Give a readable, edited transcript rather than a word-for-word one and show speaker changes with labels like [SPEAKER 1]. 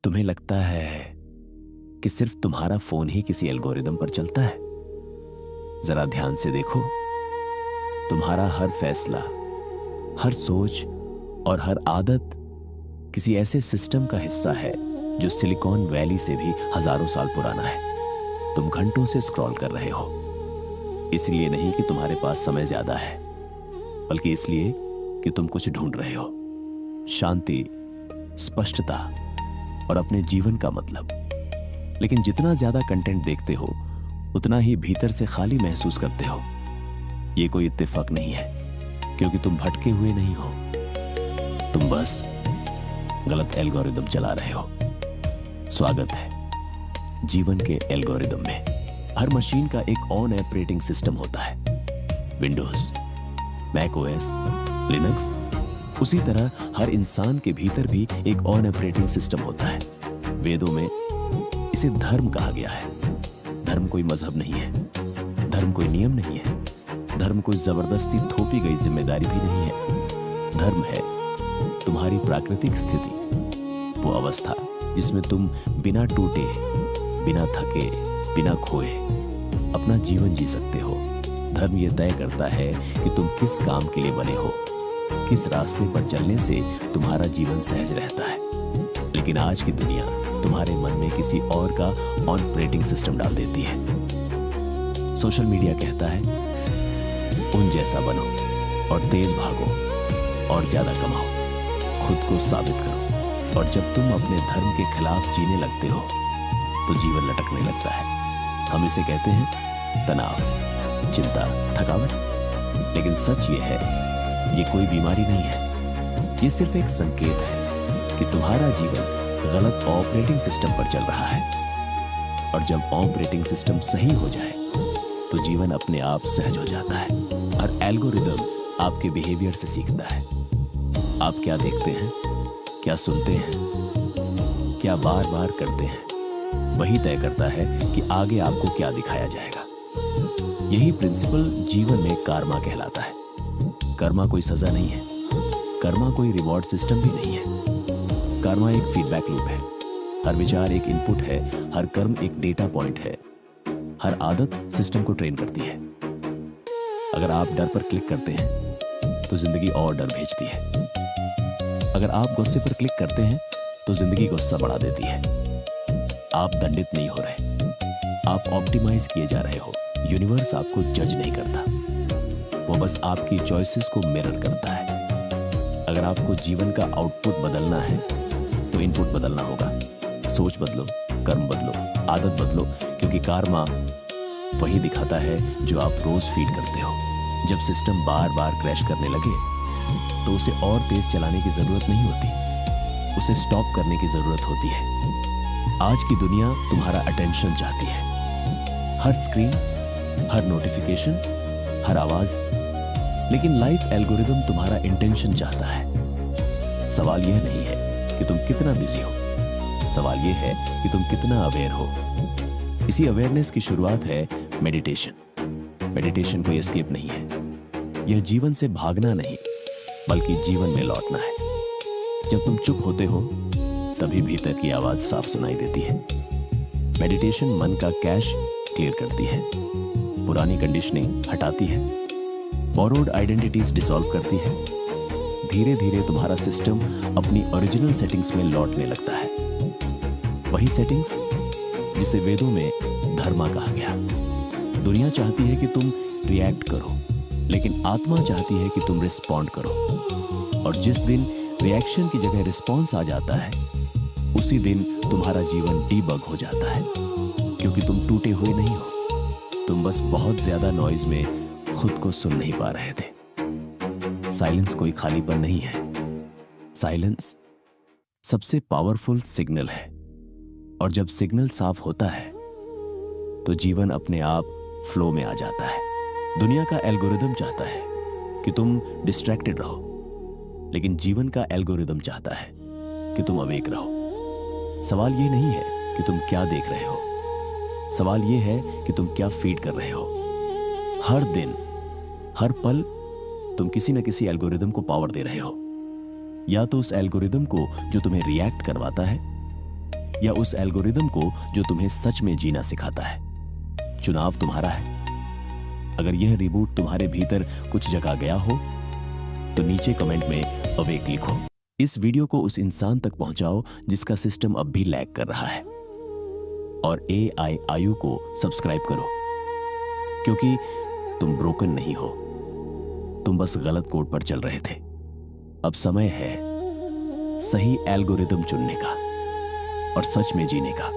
[SPEAKER 1] तुम्हें लगता है कि सिर्फ तुम्हारा फोन ही किसी एल्गोरिदम पर चलता है? जरा ध्यान से देखो, तुम्हारा हर फैसला, हर सोच और हर आदत किसी ऐसे सिस्टम का हिस्सा है जो सिलिकॉन वैली से भी हजारों साल पुराना है। तुम घंटों से स्क्रॉल कर रहे हो, इसलिए नहीं कि तुम्हारे पास समय ज्यादा है, बल्कि इसलिए कि तुम कुछ ढूंढ रहे हो। शांति, स्पष्टता और अपने जीवन का मतलब। लेकिन जितना ज्यादा कंटेंट देखते हो, उतना ही भीतर से खाली महसूस करते हो। यह कोई इत्तेफाक नहीं है, क्योंकि तुम भटके हुए नहीं हो, तुम बस गलत एल्गोरिदम चला रहे हो। स्वागत है जीवन के एल्गोरिदम में। हर मशीन का एक ऑन ऑपरेटिंग सिस्टम होता है, विंडोज, मैक ओएस, लिनक्स। उसी तरह हर इंसान के भीतर भी एक ऑन ऑपरेटिंग सिस्टम होता है। वेदों में इसे धर्म कहा गया है। धर्म कोई मजहब नहीं है, धर्म कोई नियम नहीं है, धर्म कोई जबरदस्ती थोपी गई जिम्मेदारी भी नहीं है। धर्म है तुम्हारी प्राकृतिक स्थिति, वो अवस्था जिसमें तुम बिना टूटे, बिना थके, बिना खोए अपना जीवन जी सकते हो। धर्म यह तय करता है कि तुम किस काम के लिए बने हो, किस रास्ते पर चलने से तुम्हारा जीवन सहज रहता है। लेकिन आज की दुनिया तुम्हारे मन में किसी और का ऑपरेटिंग सिस्टम डाल देती है। सोशल मीडिया कहता है उन जैसा बनो और तेज भागो और ज्यादा कमाओ, खुद को साबित करो। और जब तुम अपने धर्म के खिलाफ जीने लगते हो तो जीवन लटकने लगता है। हम इसे कहते हैं तनाव, चिंता, थकावट। लेकिन सच ये है, ये कोई बीमारी नहीं है। ये सिर्फ एक संकेत है कि तुम्हारा जीवन गलत ऑपरेटिंग सिस्टम पर चल रहा है। और जब ऑपरेटिंग सिस्टम सही हो जाए तो जीवन अपने आप सहज हो जाता है। और एल्गोरिदम आपके बिहेवियर से सीखता है। आप क्या देखते हैं, क्या सुनते हैं, क्या बार बार करते हैं, वही तय करता है कि आगे आपको क्या दिखाया जाएगा। यही प्रिंसिपल जीवन में कर्मा कहलाता है। कर्मा कोई सजा नहीं है, कर्मा कोई रिवॉर्ड सिस्टम भी नहीं है। कर्मा एक फीडबैक लूप है। हर विचार एक इनपुट है, हर कर्म एक डेटा पॉइंट है, हर आदत सिस्टम को ट्रेन करती है। अगर आप डर पर क्लिक करते हैं तो जिंदगी और डर भेजती है। अगर आप गुस्से पर क्लिक करते हैं तो जिंदगी गुस्सा बढ़ा देती है। आप दंडित नहीं हो रहे, आप ऑप्टिमाइज किए जा रहे हो। यूनिवर्स आपको जज नहीं करता, वो बस आपकी चॉइसेस को मिरर करता है। अगर आपको जीवन का आउटपुट बदलना है तो इनपुट बदलना होगा। सोच बदलो, कर्म बदलो, आदत बदलो, क्योंकि कर्मा वही दिखाता है जो आप रोज फीड करते हो। जब सिस्टम बार बार क्रैश करने लगे तो उसे और तेज चलाने की जरूरत नहीं होती, उसे स्टॉप करने की जरूरत होती है। आज की दुनिया तुम्हारा अटेंशन चाहती है, हर स्क्रीन, हर नोटिफिकेशन, हर आवाज। लेकिन लाइफ एल्गोरिदम तुम्हारा इंटेंशन चाहता है। सवाल यह नहीं है कि तुम कितना बिजी हो, सवाल यह है कि तुम कितना अवेयर हो। इसी अवेयरनेस की शुरुआत है मेडिटेशन। मेडिटेशन कोई एस्केप नहीं है, यह जीवन से भागना नहीं, बल्कि जीवन में लौटना है। जब तुम चुप होते हो तभी भीतर की आवाज साफ सुनाई देती है। मेडिटेशन मन का कैश क्लियर करती है, पुरानी कंडीशनिंग हटाती है, बोरोड आइडेंटिटीज डिसॉल्व करती है। धीरे धीरे तुम्हारा सिस्टम अपनी ओरिजिनल सेटिंग्स में लौटने लगता है। वही सेटिंग्स जिसे वेदों में धर्मा कहा गया। दुनिया चाहती है कि तुम रिएक्ट करो, लेकिन आत्मा चाहती है कि तुम रिस्पॉन्ड करो। और जिस दिन रिएक्शन की जगह रिस्पॉन्स आ जाता है, उसी दिन तुम्हारा जीवन डीबग हो जाता है। क्योंकि तुम टूटे हुए नहीं हो, तुम बस बहुत ज्यादा नॉइज में खुद को सुन नहीं पा रहे थे। साइलेंस कोई खालीपन नहीं है, साइलेंस सबसे पावरफुल सिग्नल है। और जब सिग्नल साफ होता है तो जीवन अपने आप फ्लो में आ जाता है। दुनिया का एल्गोरिदम चाहता है कि तुम डिस्ट्रैक्टेड रहो, लेकिन जीवन का एल्गोरिदम चाहता है कि तुम अवेक रहो। सवाल यह नहीं है कि तुम क्या देख रहे हो, सवाल यह है कि तुम क्या फीड कर रहे हो। हर दिन, हर पल तुम किसी न किसी एल्गोरिदम को पावर दे रहे हो। या तो उस एल्गोरिदम को जो तुम्हें रिएक्ट करवाता है, या उस एल्गोरिदम को जो तुम्हें सच में जीना सिखाता है? चुनाव तुम्हारा है। अगर यह रिबूट तुम्हारे भीतर कुछ जगह गया हो तो नीचे कमेंट में अवेक लिखो। इस वीडियो को उस इंसान तक पहुंचाओ जिसका सिस्टम अब भी लैग कर रहा है, और AIIU को सब्सक्राइब करो, क्योंकि तुम ब्रोकन नहीं हो, तुम बस गलत कोड पर चल रहे थे। अब समय है सही एल्गोरिदम चुनने का और सच में जीने का।